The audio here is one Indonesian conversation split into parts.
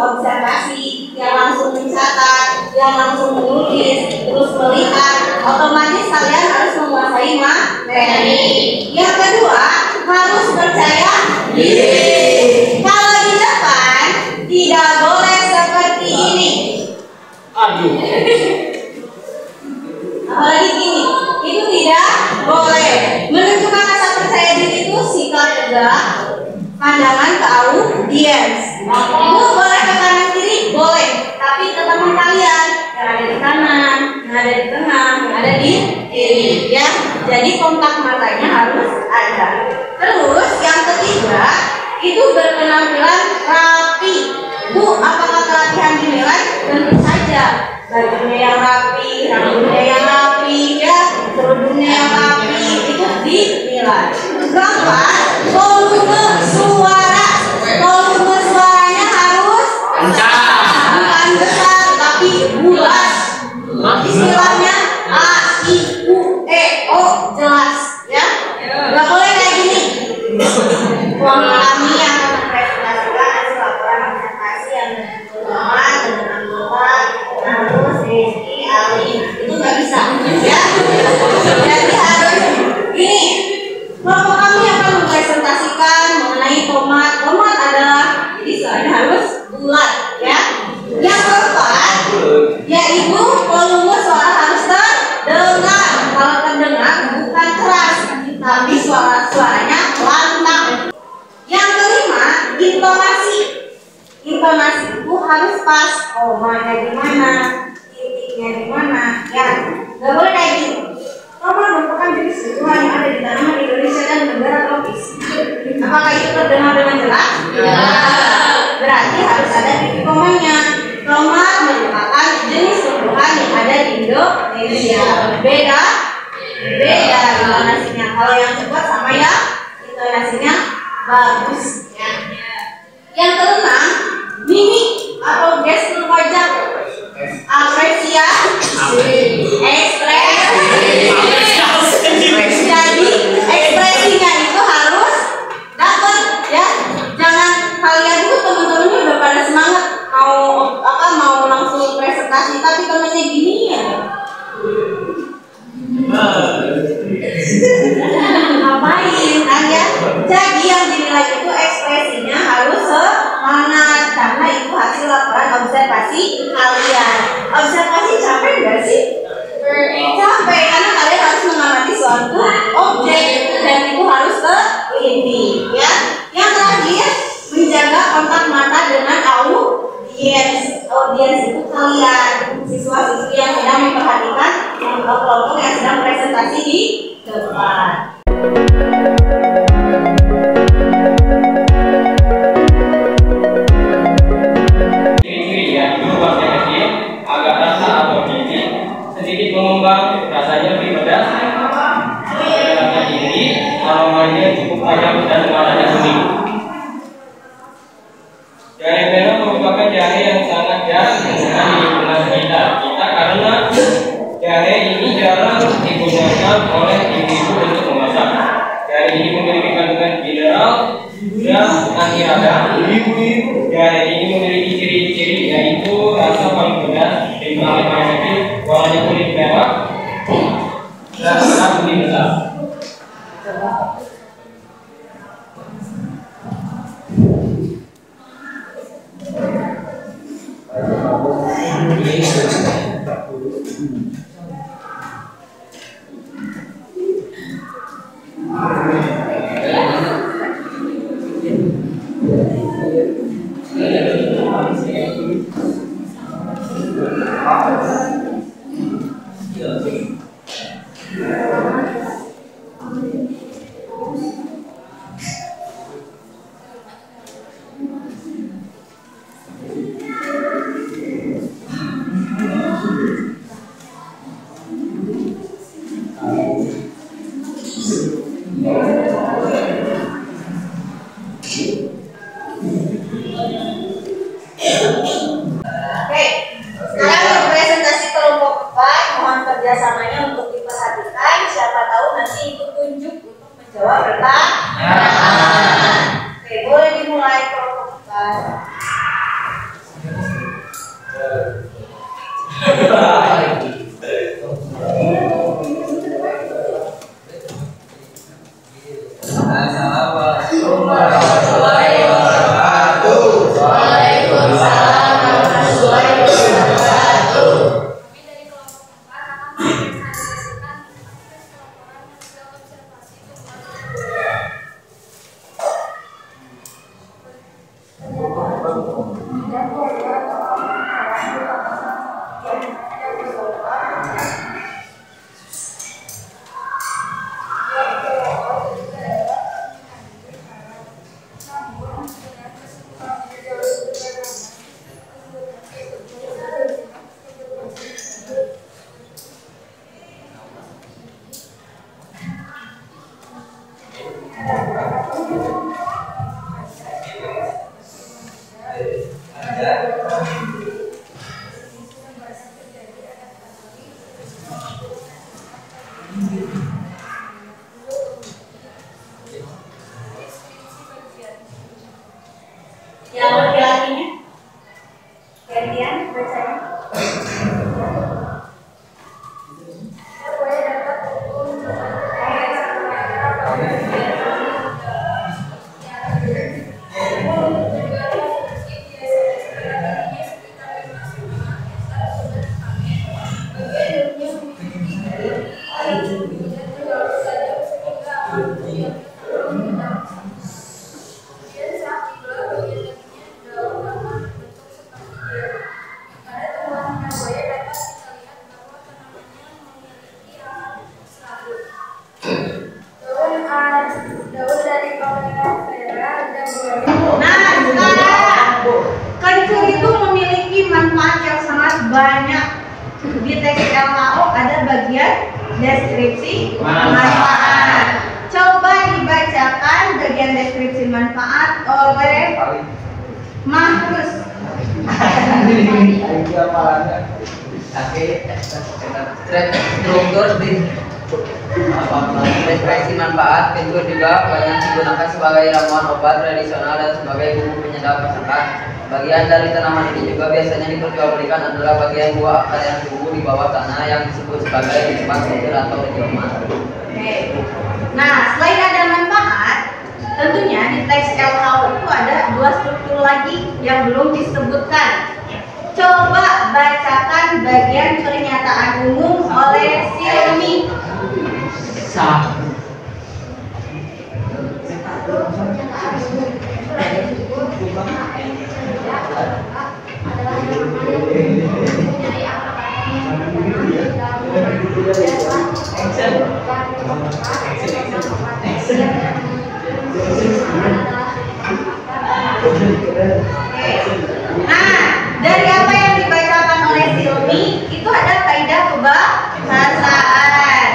observasi, yang langsung mencatat, yang langsung menulis, terus melihat, otomatis kalian harus menguasai materi. Yang kedua, harus percaya diri. Kalau di depan tidak boleh seperti ini. Aduh. Apalagi gini, itu tidak boleh. Menunjukkan rasa percaya diri itu sikap tegak, pandangan ke audiens. Bu, boleh ke kanan kiri? Boleh. Tapi ke teman kalian yang ada di kanan, yang ada di tengah, yang ada di kiri, ya. Jadi kontak matanya harus ada. Terus yang ketiga, itu berpenampilan rapi. Bu, apakah pelatihan dinilai? Tentu saja. Bajunya yang rapi, rambutnya yang rapi, ya, kerudungnya yang rapi, itu dinilai. Keempat, volume suara. Volume suaranya harus bukan besar tapi bulas. Istilahnya A, I, U, E, O, jelas, ya. Gak boleh kayak gini. Ruang kami yang mempresentasikan hasil laporan observasi yang berhubungan dengan anggota harus Rizky, Ali, itu nggak bisa, ya. Jadi harus ini. Kelompok kami akan mempresentasikan mengenai tomat. Tomat adalah, jadi soalnya harus bulat, ya. Yang keempat, yaitu volume suara harus terdengar. Kalau terdengar bukan keras, tapi suaranya lantang. Yang kelima, intonasi. Intonasi itu harus pas, komanya di mana, titiknya di mana, ya. Gak boleh kayak gini. Tomat merupakan jenis tumbuhan yang ada di tanaman Indonesia dan negara tropis. Apakah itu terdengar dengan jelas? Ya. Berarti harus ada titik komanya. Tomat merupakan jenis tumbuhan yang ada di Indonesia. Beda intonasinya. Kalau yang cepat sama ya intonasinya bagus. Ya. Yang keenam, mimik atau gestur wajah. Apresiasi, ekspresi. Jadi ekspresinya itu harus dapat, ya. Jangan kalian itu teman-temannya udah pada semangat mau langsung presentasi tapi temennya gini ya. Ngapain kan ya? Jadi yang dinilai itu ekspresinya harus semangat karena itu hasil laporan observasi kalian. Observasi capek nggak sih? Capek karena kalian harus mengamati suatu objek dan itu harus teliti, ya. Yang terakhir, menjaga kontak mata dengan audiens. Audiens itu kalian, siswa-siswi yang sedang memperhatikan kelompok yang sedang presentasi di depan. Ciri-ciri ya, itu masih kecil, agak rasa atau tinggi, sedikit mengembang, rasanya lebih pedas, kedengarannya tinggi, aromanya cukup tajam dan warnanya kuning. Jahe merah merupakan jahe yang sangat jarang ditemukan di lingkungan kita karena jahe ini jarang digunakan oleh ibu-ibu untuk memasak. Jahe ini memiliki kandungan mineral dan anti radang. Jahe ini memiliki ciri-ciri yaitu rasa paling pedas, tingkahnya paling kecil, warnanya kuning merah, dan warna kuning besar. banyak. Di teks LHO ada bagian deskripsi manfaat. Coba dibacakan bagian deskripsi manfaat oleh Mahrus. Struktur deskripsi manfaat itu juga banyak digunakan sebagai ramuan obat tradisional dan sebagai bumbu penyedap masakan. Bagian dari tanaman ini juga biasanya diperjualbelikan adalah bagian buah akar yang tumbuh di bawah tanah yang disebut sebagai tempat sumber atau rioma. Oke. Nah, selain ada manfaat, tentunya di teks LHO itu ada dua struktur lagi yang belum disebutkan. Coba bacakan bagian pernyataan umum oleh Silmi. Nah, dari apa yang dibacakan oleh Silmi itu ada kaidah kebahasaan.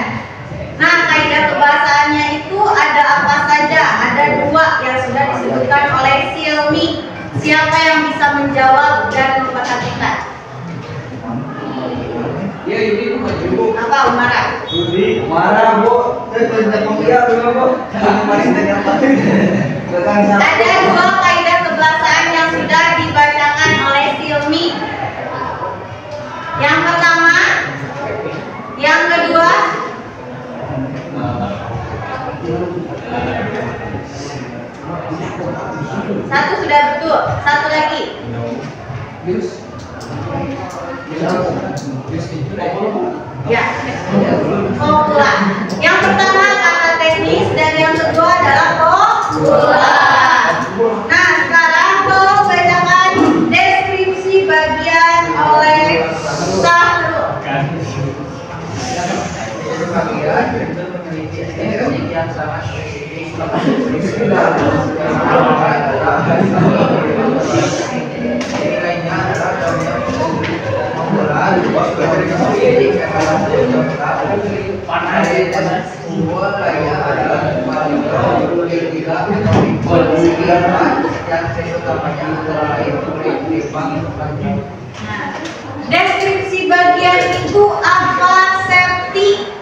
Nah, kaidah kebahasaannya itu ada apa saja? Ada dua yang sudah disebutkan oleh Silmi. Siapa yang bisa menjawab dan memperhatikan? Ya, Yudi bukan Yudi. Apa, Umara? Yudi, marah bu. Kita pengira dulu bu. Ada dua kaidah kebahasaan yang sudah dibacakan oleh Silmi. Yang pertama, yang kedua. Satu sudah betul, satu lagi. Ya, formula. Yang pertama kata teknis dan yang kedua adalah formula. Nah, sekarang tolong bacakan deskripsi bagian oleh Sahrul. Deskripsi bagian itu apa, Septi?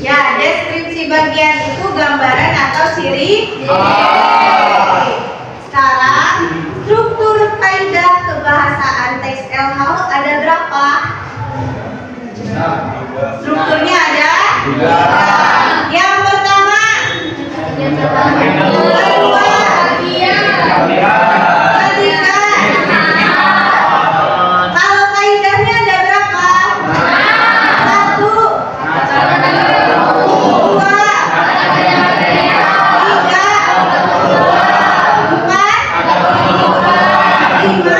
Ya, deskripsi bagian itu gambaran atau ciri. Sekarang struktur kaidah kebahasaan teks LHO ada berapa? Strukturnya ada 3. Yang pertama, kedua, ketiga. Kalau kaidahnya ada berapa? 1, 2, 3, 4, 5,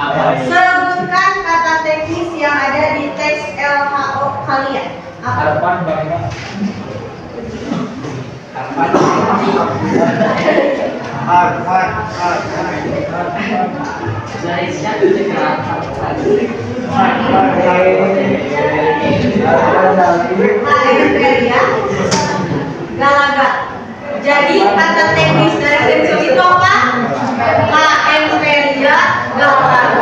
6. Sebutkan kata teknis yang ada di teks LHO kalian. Apa? Galaga. Jadi kata teknis dari pensil itu apa? KM Nah,